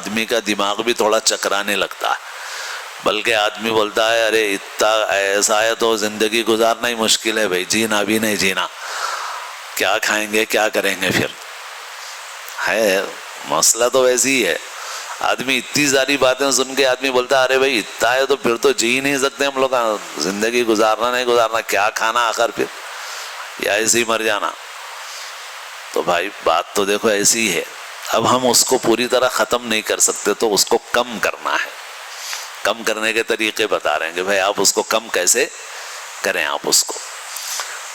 آدمی کا دماغ بھی تھوڑا چکرانے لگتا ہے، بلکہ آدمی بولتا ہے ارے اتنا ایسا ہے تو زندگی گزارنا ہی مشکل ہے بھائی، جینا بھی نہیں جینا، کیا کھائیں گے کیا کریں گے پھر، ہے مسئلہ تو ویسے ہی ہے۔ آدمی اتنی ساری باتیں سن کے آدمی بولتا ہے ارے بھائی اتنا ہے تو پھر تو جی نہیں سکتے ہم لوگ، زندگی گزارنا نہیں گزارنا، کیا کھانا آخر پھر، یا ایسے ہی مر جانا۔ تو بھائی بات تو دیکھو ایسی ہے، اب ہم اس کو پوری طرح ختم نہیں کر سکتے تو اس کو کم کرنا ہے، کم کرنے کے طریقے بتا رہے ہیں کہ بھائی آپ اس کو کم کیسے کریں آپ اس کو۔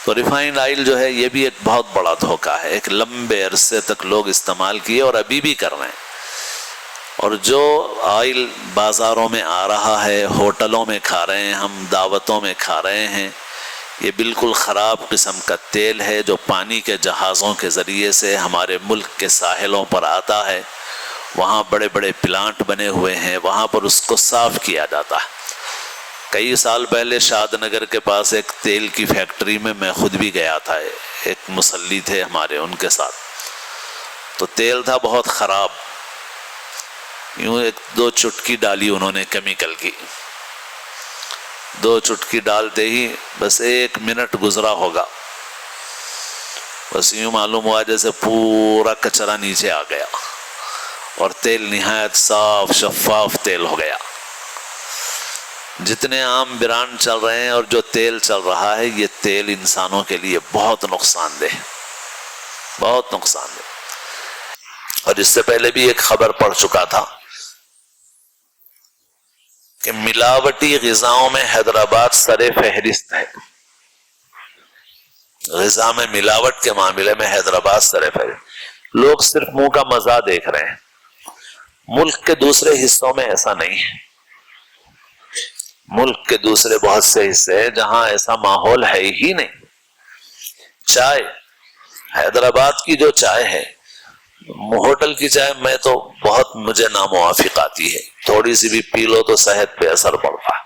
تو ریفائنڈ آئل جو ہے یہ بھی ایک بہت بڑا دھوکہ ہے، ایک لمبے عرصے تک لوگ استعمال کیے اور ابھی بھی کر رہے ہیں، اور جو آئل بازاروں میں آ رہا ہے، ہوٹلوں میں کھا رہے ہیں ہم، دعوتوں میں کھا رہے ہیں، یہ بالکل خراب قسم کا تیل ہے جو پانی کے جہازوں کے ذریعے سے ہمارے ملک کے ساحلوں پر آتا ہے، وہاں بڑے بڑے پلانٹ بنے ہوئے ہیں، وہاں پر اس کو صاف کیا جاتا ہے۔ کئی سال پہلے شاد نگر کے پاس ایک تیل کی فیکٹری میں میں خود بھی گیا تھا، ایک مسلی تھے ہمارے ان کے ساتھ، تو تیل تھا بہت خراب، یوں ایک دو چٹکی ڈالی انہوں نے کیمیکل کی، دو چٹکی ڈالتے ہی بس 1 منٹ گزرا ہوگا، بس یوں معلوم ہوا جیسے پورا کچرا نیچے آ گیا اور تیل نہایت صاف شفاف تیل ہو گیا۔ جتنے عام برانڈ چل رہے ہیں اور جو تیل چل رہا ہے، یہ تیل انسانوں کے لیے بہت نقصان دہ، بہت نقصان دہ۔ اور اس سے پہلے بھی ایک خبر پڑھ چکا تھا کہ ملاوٹی غذاؤں میں حیدرآباد سر فہرست ہے، غذا میں ملاوٹ کے معاملے میں حیدرآباد سر فہرست۔ لوگ صرف منہ کا مزہ دیکھ رہے ہیں، ملک کے دوسرے حصوں میں ایسا نہیں ہے، ملک کے دوسرے بہت سے حصے ہیں جہاں ایسا ماحول ہے ہی نہیں۔ چائے، حیدرآباد کی جو چائے ہے، ہوٹل کی چائے میں تو بہت مجھے ناموافق آتی ہے، تھوڑی سی بھی پی لو تو صحت پہ اثر پڑتا ہے،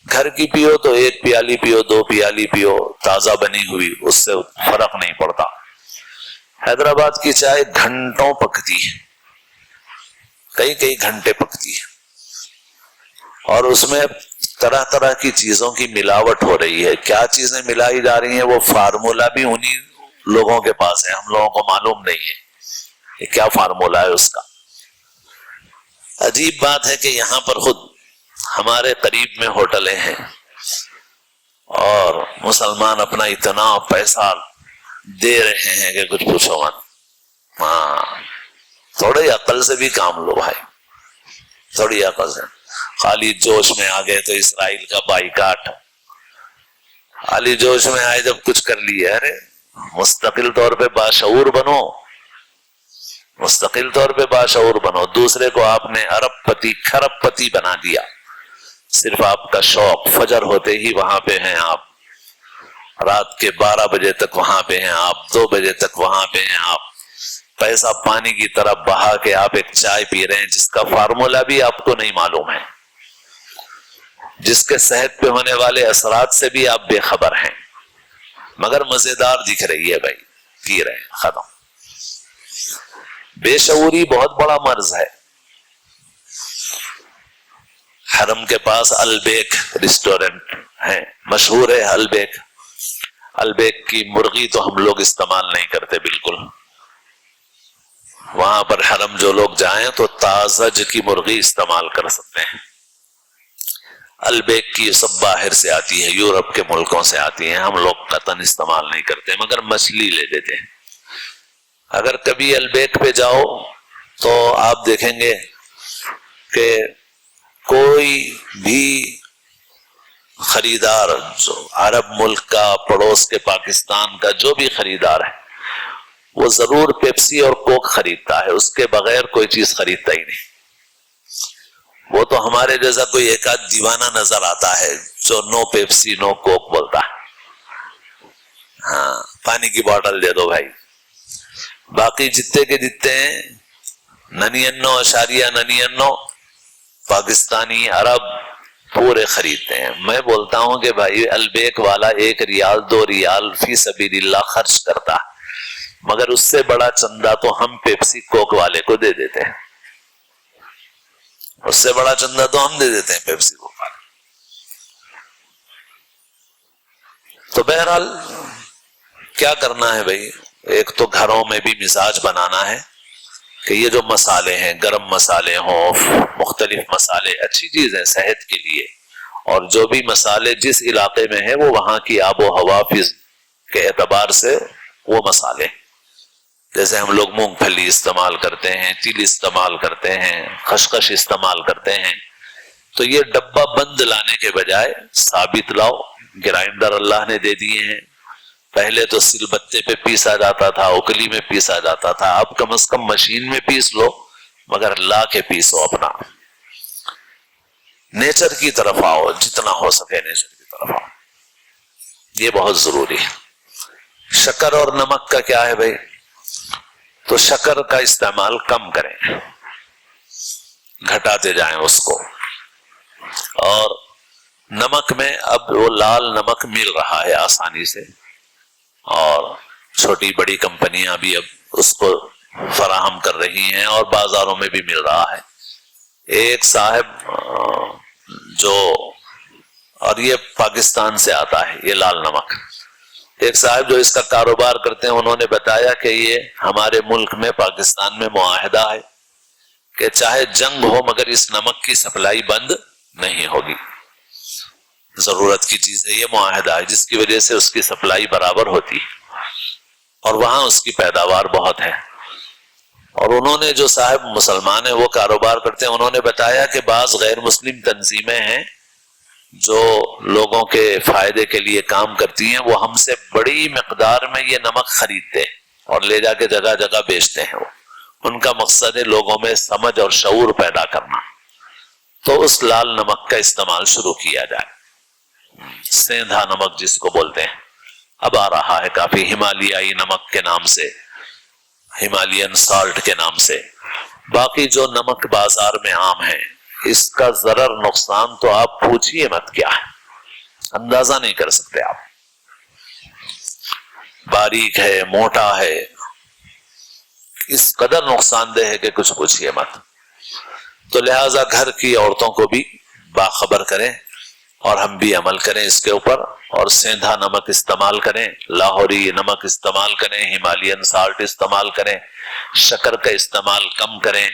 گھر کی پیو تو 1 پیالی پیو 2 پیالی پیو تازہ بنی ہوئی، اس سے فرق نہیں پڑتا۔ حیدرآباد کی چائے گھنٹوں پکتی ہے، کئی گھنٹے پکتی ہے، اور اس میں طرح طرح کی چیزوں کی ملاوٹ ہو رہی ہے۔ کیا چیزیں ملائی جا رہی ہیں وہ فارمولا بھی انہی لوگوں کے پاس ہے، ہم لوگوں کو معلوم نہیں ہے کہ کیا فارمولا ہے اس کا۔ عجیب بات ہے کہ یہاں پر خود ہمارے قریب میں ہوٹلیں ہیں اور مسلمان اپنا اتنا پیسہ دے رہے ہیں کہ کچھ پوچھو مت۔ ہاں، تھوڑی عقل سے بھی کام لو بھائی، تھوڑی عقل سے۔ خالی جوش میں آ گئے تو اسرائیل کا بائیکاٹ، خالی جوش میں آئے جب کچھ کر لیا، ارے مستقل طور پہ باشعور بنو، مستقل طور پہ باشعور بنو۔ دوسرے کو آپ نے ارب پتی کھرب پتی بنا دیا، صرف آپ کا شوق، فجر ہوتے ہی وہاں پہ ہیں آپ، رات کے 12 بجے تک وہاں پہ ہیں آپ، 2 بجے تک وہاں پہ ہیں آپ، پیسہ پانی کی طرح بہا کے آپ ایک چائے پی رہے ہیں جس کا فارمولا بھی آپ کو نہیں معلوم ہے، جس کے صحت پہ ہونے والے اثرات سے بھی آپ بے خبر ہیں، مگر مزیدار دکھ رہی ہے بھائی، پی رہے ہیں، ختم۔ بے شعوری بہت بڑا مرض ہے۔ حرم کے پاس البیک ریسٹورنٹ ہے، مشہور ہے البیک۔ البیک کی مرغی تو ہم لوگ استعمال نہیں کرتے بالکل، وہاں پر حرم جو لوگ جائیں تو تازج کی مرغی استعمال کر سکتے ہیں۔ البیک کی سب باہر سے آتی ہے، یورپ کے ملکوں سے آتی ہیں، ہم لوگ قطعاً استعمال نہیں کرتے، مگر مچھلی لے لیتے ہیں۔ اگر کبھی البیک پہ جاؤ تو آپ دیکھیں گے کہ کوئی بھی خریدار، جو عرب ملک کا، پڑوس کے پاکستان کا جو بھی خریدار ہے، وہ ضرور پیپسی اور کوک خریدتا ہے، اس کے بغیر کوئی چیز خریدتا ہی نہیں۔ وہ تو ہمارے جیسا کوئی ایک آدھ دیوانہ نظر آتا ہے جو نو پیپسی نو کوک بولتا ہے، ہاں پانی کی بوتل دے دو بھائی۔ باقی جتنے کے جتنے ہیں 99.99 پاکستانی عرب پورے خریدتے ہیں۔ میں بولتا ہوں کہ بھائی البیک والا 1 ریال 2 ریال فی سبیل اللہ خرچ کرتا، مگر اس سے بڑا چندہ تو ہم پیپسی کوک والے کو دے دیتے ہیں۔ اس سے بڑا چندہ تو ہم دے دیتے ہیں پیپسی کو۔ تو بہرحال کیا کرنا ہے بھائی، ایک تو گھروں میں بھی مزاج بنانا ہے کہ یہ جو مسالے ہیں، گرم مسالے ہوں، مختلف مسالے اچھی چیز ہے صحت کے لیے، اور جو بھی مسالے جس علاقے میں ہیں وہ وہاں کی آب و ہوا کے اعتبار سے وہ مسالے، جیسے ہم لوگ مونگ پھلی استعمال کرتے ہیں، تل استعمال کرتے ہیں، خشخش استعمال کرتے ہیں، تو یہ ڈبہ بند لانے کے بجائے ثابت لاؤ۔ گرائنڈر اللہ نے دے دیے ہیں، پہلے تو سل بتے پہ پیسا جاتا تھا، اوکلی میں پیسا جاتا تھا، اب کم از کم مشین میں پیس لو، مگر لا کے پیسو، اپنا نیچر کی طرف آؤ، جتنا ہو سکے نیچر کی طرف آؤ، یہ بہت ضروری ہے۔ شکر اور نمک کا کیا ہے بھائی، تو شکر کا استعمال کم کریں، گھٹاتے جائیں اس کو، اور نمک میں اب وہ لال نمک مل رہا ہے آسانی سے، اور چھوٹی بڑی کمپنیاں بھی اب اس کو فراہم کر رہی ہیں، اور بازاروں میں بھی مل رہا ہے۔ ایک صاحب جو، اور یہ پاکستان سے آتا ہے یہ لال نمک، ایک صاحب جو اس کا کاروبار کرتے ہیں، انہوں نے بتایا کہ یہ ہمارے ملک میں پاکستان میں معاہدہ ہے کہ چاہے جنگ ہو مگر اس نمک کی سپلائی بند نہیں ہوگی، ضرورت کی چیز ہے، یہ معاہدہ ہے جس کی وجہ سے اس کی سپلائی برابر ہوتی ہے، اور وہاں اس کی پیداوار بہت ہے۔ اور انہوں نے، جو صاحب مسلمان ہیں وہ کاروبار کرتے ہیں، انہوں نے بتایا کہ بعض غیر مسلم تنظیمیں ہیں جو لوگوں کے فائدے کے لیے کام کرتی ہیں، وہ ہم سے بڑی مقدار میں یہ نمک خریدتے ہیں اور لے جا کے جگہ جگہ بیچتے ہیں، وہ ان کا مقصد ہے لوگوں میں سمجھ اور شعور پیدا کرنا، تو اس لال نمک کا استعمال شروع کیا جائے، سیندھا نمک جس کو بولتے ہیں، اب آ رہا ہے کافی، ہمالیائی نمک کے نام سے، ہمالین سالٹ کے نام سے۔ باقی جو نمک بازار میں عام ہے، اس کا ضرر نقصان تو آپ پوچھئے مت کیا ہے، اندازہ نہیں کر سکتے آپ، باریک ہے، موٹا ہے، اس قدر نقصان دہ ہے کہ کچھ پوچھئے مت۔ تو لہٰذا گھر کی عورتوں کو بھی باخبر کریں، اور ہم بھی عمل کریں اس کے اوپر، اور سیندھا نمک استعمال کریں، لاہوری نمک استعمال کریں، ہمالین سالٹ استعمال کریں، شکر کا استعمال کم کریں،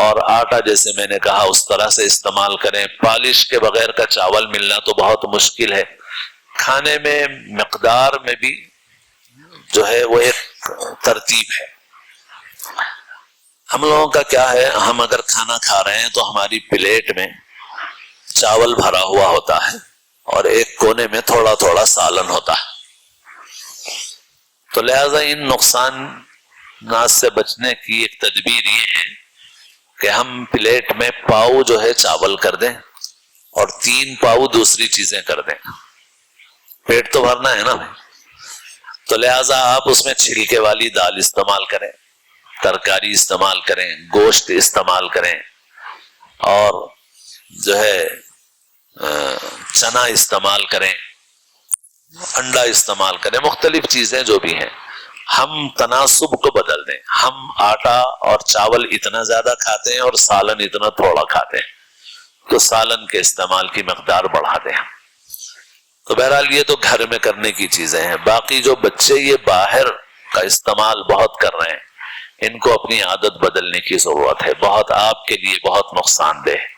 اور آٹا جیسے میں نے کہا اس طرح سے استعمال کریں۔ پالش کے بغیر کا چاول ملنا تو بہت مشکل ہے، کھانے میں مقدار میں بھی جو ہے وہ ایک ترتیب ہے۔ ہم لوگوں کا کیا ہے، ہم اگر کھانا کھا رہے ہیں تو ہماری پلیٹ میں چاول بھرا ہوا ہوتا ہے اور ایک کونے میں تھوڑا تھوڑا سالن ہوتا ہے، تو لہذا ان نقصانات سے بچنے کی ایک تدبیر یہ ہے کہ ہم پلیٹ میں پاؤ جو ہے چاول کر دیں اور 3 پاؤ دوسری چیزیں کر دیں، پیٹ تو بھرنا ہے نا، تو لہذا آپ اس میں چھلکے والی دال استعمال کریں، ترکاری استعمال کریں، گوشت استعمال کریں، اور جو ہے چنا استعمال کریں، انڈا استعمال کریں، مختلف چیزیں جو بھی ہیں، ہم تناسب کو بدل دیں، ہم آٹا اور چاول اتنا زیادہ کھاتے ہیں اور سالن اتنا تھوڑا کھاتے ہیں، تو سالن کے استعمال کی مقدار بڑھا دیں۔ تو بہرحال یہ تو گھر میں کرنے کی چیزیں ہیں، باقی جو بچے یہ باہر کا استعمال بہت کر رہے ہیں، ان کو اپنی عادت بدلنے کی ضرورت ہے، بہت آپ کے لیے بہت نقصان دہ ہے،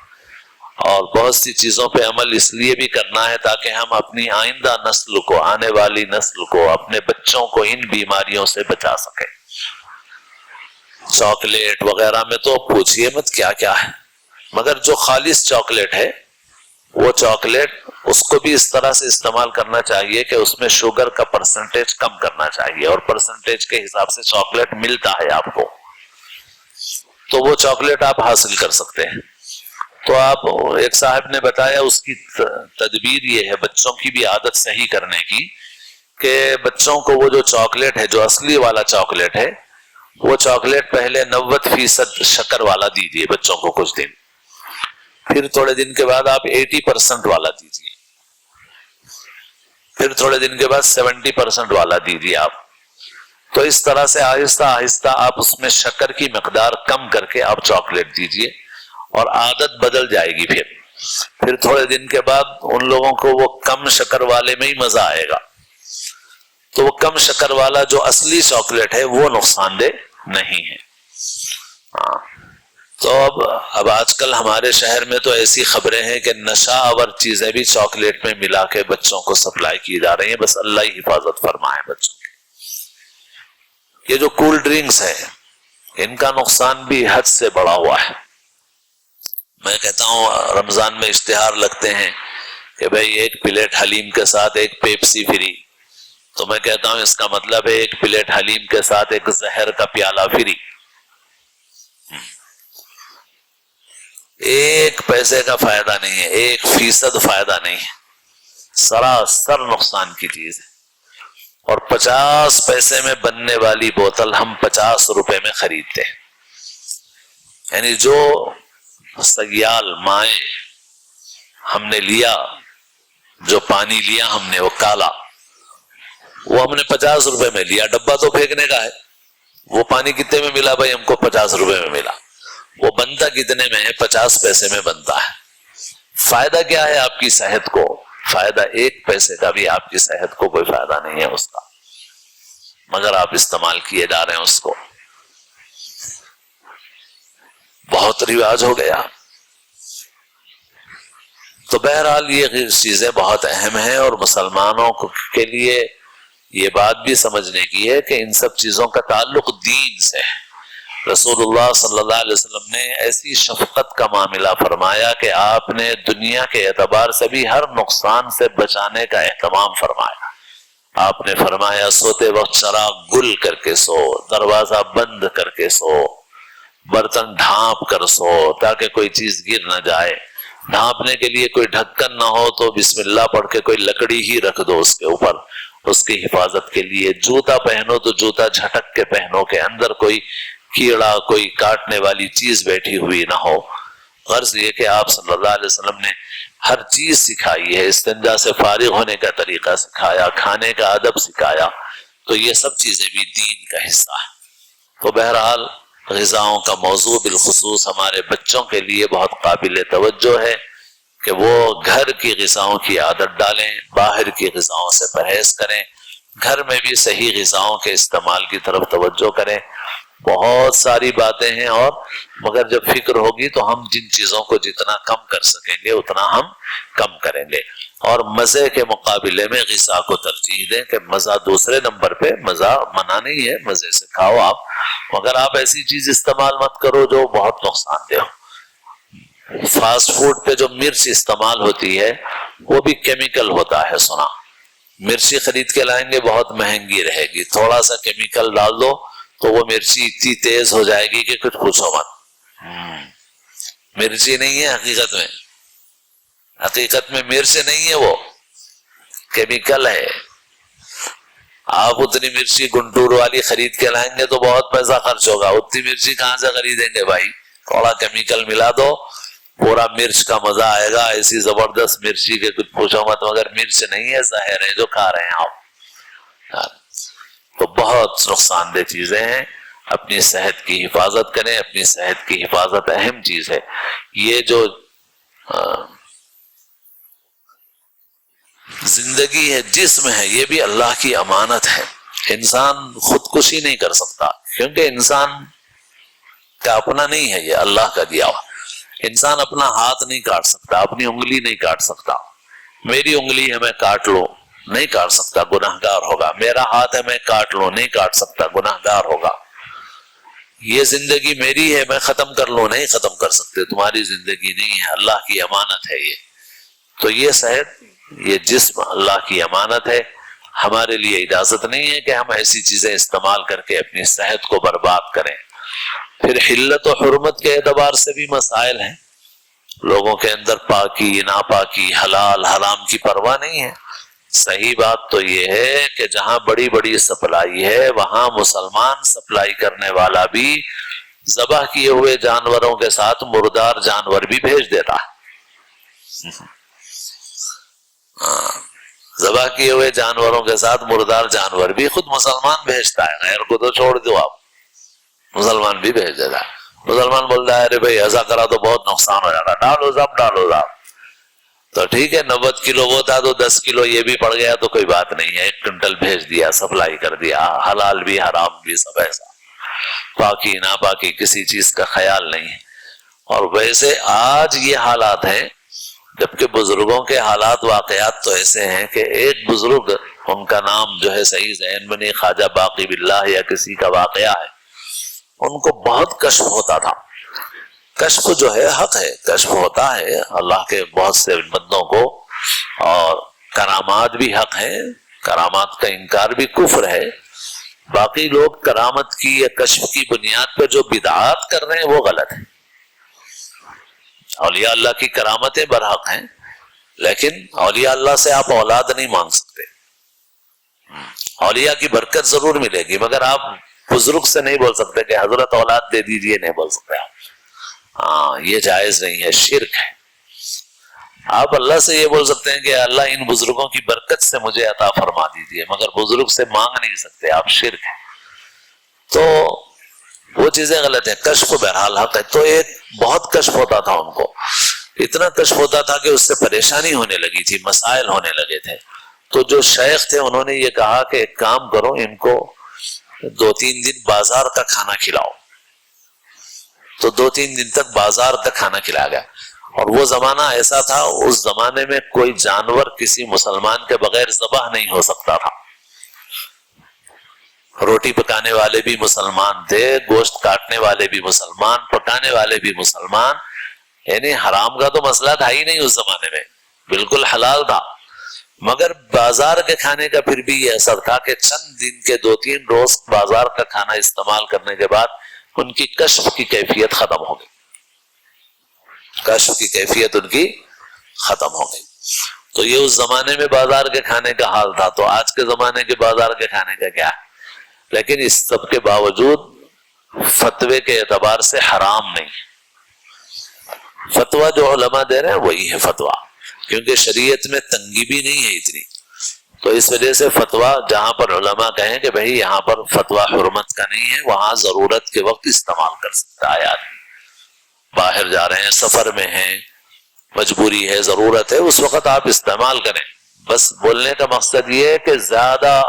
اور بہت سی چیزوں پہ عمل اس لیے بھی کرنا ہے تاکہ ہم اپنی آئندہ نسل کو، آنے والی نسل کو، اپنے بچوں کو ان بیماریوں سے بچا سکیں۔ چاکلیٹ وغیرہ میں تو پوچھئے مت کیا کیا ہے، مگر جو خالص چاکلیٹ ہے وہ چاکلیٹ اس کو بھی اس طرح سے استعمال کرنا چاہیے کہ اس میں شوگر کا پرسنٹیج کم کرنا چاہیے، اور پرسنٹیج کے حساب سے چاکلیٹ ملتا ہے آپ کو، تو وہ چاکلیٹ آپ حاصل کر سکتے ہیں۔ تو آپ، ایک صاحب نے بتایا اس کی تدبیر یہ ہے بچوں کی بھی عادت صحیح کرنے کی، کہ بچوں کو وہ جو چاکلیٹ ہے، جو اصلی والا چاکلیٹ ہے، وہ چاکلیٹ پہلے 90% شکر والا دیجیے بچوں کو کچھ دن، پھر تھوڑے دن کے بعد آپ 80% والا دیجیے، پھر تھوڑے دن کے بعد 70% والا دیجیے آپ، تو اس طرح سے آہستہ آہستہ آپ اس میں شکر کی مقدار کم کر کے آپ چاکلیٹ دیجیے، اور عادت بدل جائے گی. پھر تھوڑے دن کے بعد ان لوگوں کو وہ کم شکر والے میں ہی مزہ آئے گا. تو وہ کم شکر والا جو اصلی چاکلیٹ ہے وہ نقصان دہ نہیں ہے. ہاں تو اب آج کل ہمارے شہر میں تو ایسی خبریں ہیں کہ نشہ آور چیزیں بھی چاکلیٹ میں ملا کے بچوں کو سپلائی کی جا رہی ہیں. بس اللہ ہی حفاظت فرمائے بچوں کی. یہ جو کول ڈرنکس ہیں ان کا نقصان بھی حد سے بڑا ہوا ہے. میں کہتا ہوں رمضان میں اشتہار لگتے ہیں کہ بھئی ایک پلیٹ حلیم کے ساتھ ایک پیپسی فری. تو میں کہتا ہوں اس کا مطلب ہے ایک پلیٹ حلیم کے ساتھ ایک زہر کا پیالہ فری. 1 پیسے کا فائدہ نہیں ہے, 1% فائدہ نہیں ہے, سراسر نقصان کی چیز ہے. اور 50 پیسے میں بننے والی بوتل ہم 50 روپے میں خریدتے ہیں. یعنی جو سیال مائع ہم نے لیا, جو پانی لیا ہم نے وہ کالا, وہ ہم نے 50 روپے میں لیا. ڈبہ تو پھینکنے کا ہے. وہ پانی کتنے میں ملا بھائی؟ ہم کو 50 روپے میں ملا. وہ بنتا کتنے میں ہے؟ 50 پیسے میں بنتا ہے. فائدہ کیا ہے آپ کی صحت کو؟ فائدہ 1 پیسے کا بھی آپ کی صحت کو کوئی فائدہ نہیں ہے اس کا, مگر آپ استعمال کیے جا رہے ہیں اس کو. بہت رواج ہو گیا. تو بہرحال یہ چیزیں بہت اہم ہیں اور مسلمانوں کے لیے یہ بات بھی سمجھنے کی ہے کہ ان سب چیزوں کا تعلق دین سے ہے. رسول اللہ صلی اللہ علیہ وسلم نے ایسی شفقت کا معاملہ فرمایا کہ آپ نے دنیا کے اعتبار سے بھی ہر نقصان سے بچانے کا اہتمام فرمایا. آپ نے فرمایا سوتے وقت چراغ گل کر کے سو, دروازہ بند کر کے سو, برتن ڈھانپ کر سو تاکہ کوئی چیز گر نہ جائے. ڈھانپنے کے لیے کوئی ڈھکن نہ ہو تو بسم اللہ پڑھ کے کوئی لکڑی ہی رکھ دو اس کے اوپر, اس کی حفاظت کے لیے. جوتا پہنو تو جوتا جھٹک کے پہنو کہ اندر کوئی کیڑا, کوئی کاٹنے والی چیز بیٹھی ہوئی نہ ہو. غرض یہ کہ آپ صلی اللہ علیہ وسلم نے ہر چیز سکھائی ہے. استنجا سے فارغ ہونے کا طریقہ سکھایا, کھانے کا ادب سکھایا. تو یہ سب چیزیں بھی دین کا حصہ ہے. تو بہرحال غذاؤں کا موضوع بالخصوص ہمارے بچوں کے لیے بہت قابل توجہ ہے کہ وہ گھر کی غذاؤں کی عادت ڈالیں, باہر کی غذاؤں سے پرہیز کریں, گھر میں بھی صحیح غذاؤں کے استعمال کی طرف توجہ کریں. بہت ساری باتیں ہیں اور مگر جب فکر ہوگی تو ہم جن چیزوں کو جتنا کم کر سکیں گے اتنا ہم کم کریں گے. اور مزے کے مقابلے میں غذا کو ترجیح دیں کہ مزہ دوسرے نمبر پہ, مزہ منع نہیں ہے, مزے سے کھاؤ آپ, مگر آپ ایسی چیز استعمال مت کرو جو بہت نقصان دہ ہو. فاسٹ فوڈ پہ جو مرچ استعمال ہوتی ہے وہ بھی کیمیکل ہوتا ہے. سنا, مرچی خرید کے لائیں گے بہت مہنگی رہے گی, تھوڑا سا کیمیکل ڈال دو تو وہ مرچی اتنی تیز ہو جائے گی کہ کچھ پوچھو مت. مرچی نہیں ہے حقیقت میں, حقیقت میں مرچ نہیں ہے, وہ کیمیکل ہے. آپ اتنی مرچی گنٹور والی خرید کے لائیں گے تو بہت پیسہ خرچ ہوگا. اتنی مرچی کہاں سے خریدیں گے بھائی؟ تھوڑا کیمیکل ملا دو, پورا مرچ کا مزہ آئے گا. ایسی زبردست مرچی کے کچھ پوچھو مت, مگر مرچ نہیں ہے, زہر ہے جو کھا رہے ہیں آپ. تو بہت نقصان دہ چیزیں ہیں. اپنی صحت کی حفاظت کریں, اپنی صحت کی حفاظت اہم چیز ہے. یہ جو زندگی ہے, جسم ہے, یہ بھی اللہ کی امانت ہے. انسان خودکشی نہیں کر سکتا کیونکہ انسان کا اپنا نہیں ہے, یہ اللہ کا دیا ہوا. انسان اپنا ہاتھ نہیں کاٹ سکتا, اپنی انگلی نہیں کاٹ سکتا. میری انگلی ہے میں کاٹ لوں, نہیں کاٹ سکتا, گناہگار ہوگا. میرا ہاتھ ہے میں کاٹ لوں, نہیں کاٹ سکتا, گناہگار ہوگا. یہ زندگی میری ہے میں ختم کر لوں, نہیں ختم کر سکتے. تمہاری زندگی نہیں ہے, اللہ کی امانت ہے یہ. تو یہ صحت, یہ جسم اللہ کی امانت ہے. ہمارے لیے اجازت نہیں ہے کہ ہم ایسی چیزیں استعمال کر کے اپنی صحت کو برباد کریں. پھر حلت و حرمت کے اعتبار سے بھی مسائل ہیں. لوگوں کے اندر پاکی ناپاکی, حلال حرام کی پرواہ نہیں ہے. صحیح بات تو یہ ہے کہ جہاں بڑی بڑی سپلائی ہے وہاں مسلمان سپلائی کرنے والا بھی ذبح کیے ہوئے جانوروں کے ساتھ مردار جانور بھی بھیج دیتا ہے. ذبح کیے ہوئے جانوروں کے ساتھ مردار جانور بھی خود مسلمان بھیجتا ہے. غیر کو تو چھوڑ دو آپ, مسلمان بھی بھیج دیتا ہے. مسلمان بولتا ہے ارے بھائی ایسا کرا تو بہت نقصان ہو جاتا، ڈالو صاحب تو ٹھیک ہے 90 کلو وہ تھا تو 10 کلو یہ بھی پڑ گیا تو کوئی بات نہیں ہے، 1 کنٹل بھیج دیا، سپلائی کر دیا، حلال بھی حرام بھی سب ایسا، پاکی ناپاکی کسی چیز کا خیال نہیں ہے۔ اور ویسے آج یہ حالات ہیں، جبکہ بزرگوں کے حالات واقعات تو ایسے ہیں کہ ایک بزرگ، ان کا نام جو ہے صحیح ذہن میں نہیں، خواجہ باقی باللہ یا کسی کا واقعہ ہے، ان کو بہت کشف ہوتا تھا۔ کشف جو ہے حق ہے، کشف ہوتا ہے اللہ کے بہت سے بندوں کو، اور کرامات بھی حق ہے، کرامات کا انکار بھی کفر ہے۔ باقی لوگ کرامت کی یا کشف کی بنیاد پہ جو بدعات کر رہے ہیں وہ غلط ہے۔ اولیاء اللہ کی کرامتیں برحق ہیں، لیکن اولیاء اللہ سے آپ اولاد نہیں مانگ سکتے۔ اولیاء کی برکت ضرور ملے گی، مگر آپ بزرگ سے نہیں بول سکتے کہ حضرت اولاد دے دیجئے، نہیں بول سکتے آپ، ہاں یہ جائز نہیں ہے، شرک ہے۔ آپ اللہ سے یہ بول سکتے ہیں کہ اللہ ان بزرگوں کی برکت سے مجھے عطا فرما دیجئے، مگر بزرگ سے مانگ نہیں سکتے آپ، شرک ہے۔ تو وہ چیزیں غلط ہیں۔ کشف بہرحال حق ہے۔ تو ایک بہت کشف ہوتا تھا ان کو، اتنا کشف ہوتا تھا کہ اس سے پریشانی ہونے لگی تھی، مسائل ہونے لگے تھے۔ تو جو شیخ تھے انہوں نے یہ کہا کہ ایک کام کرو، ان کو 2-3 دن بازار کا کھانا کھلاؤ۔ تو 2-3 دن تک بازار کا کھانا کھلایا گیا۔ اور وہ زمانہ ایسا تھا، اس زمانے میں کوئی جانور کسی مسلمان کے بغیر ذبح نہیں ہو سکتا تھا۔ روٹی پکانے والے بھی مسلمان تھے، گوشت کاٹنے والے بھی مسلمان، پکانے والے بھی مسلمان، یعنی حرام کا تو مسئلہ تھا ہی نہیں اس زمانے میں، بالکل حلال تھا۔ مگر بازار کے کھانے کا پھر بھی یہ اثر تھا کہ چند دن کے 2-3 روز بازار کا کھانا استعمال کرنے کے بعد ان کی کشف کی کیفیت ختم ہو گئی، کشف کی کیفیت ان کی ختم ہو گئی۔ تو یہ اس زمانے میں بازار کے کھانے کا حال تھا۔ تو آج کے زمانے کے بازار کے کھانے کا کیا ہے؟ لیکن اس سب کے باوجود فتوے کے اعتبار سے حرام نہیں، فتویٰ جو علماء دے رہے ہیں وہی ہے فتویٰ، کیونکہ شریعت میں تنگی بھی نہیں ہے اتنی۔ تو اس وجہ سے فتویٰ جہاں پر علماء کہیں کہ بھئی یہاں پر فتویٰ حرمت کا نہیں ہے، وہاں ضرورت کے وقت استعمال کر سکتا ہے آدمی۔ باہر جا رہے ہیں، سفر میں ہیں، مجبوری ہے، ضرورت ہے، اس وقت آپ استعمال کریں۔ بس بولنے کا مقصد یہ ہے کہ زیادہ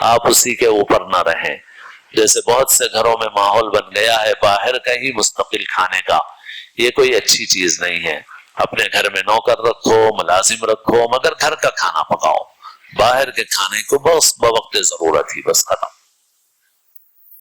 آپ اسی کے اوپر نہ رہیں۔ جیسے بہت سے گھروں میں ماحول بن گیا ہے باہر کا ہی مستقل کھانے کا، یہ کوئی اچھی چیز نہیں ہے۔ اپنے گھر میں نوکر رکھو، ملازم رکھو، مگر گھر کا کھانا پکاؤ، باہر کے کھانے کو بس بوقت ضرورت ہی بس ختم۔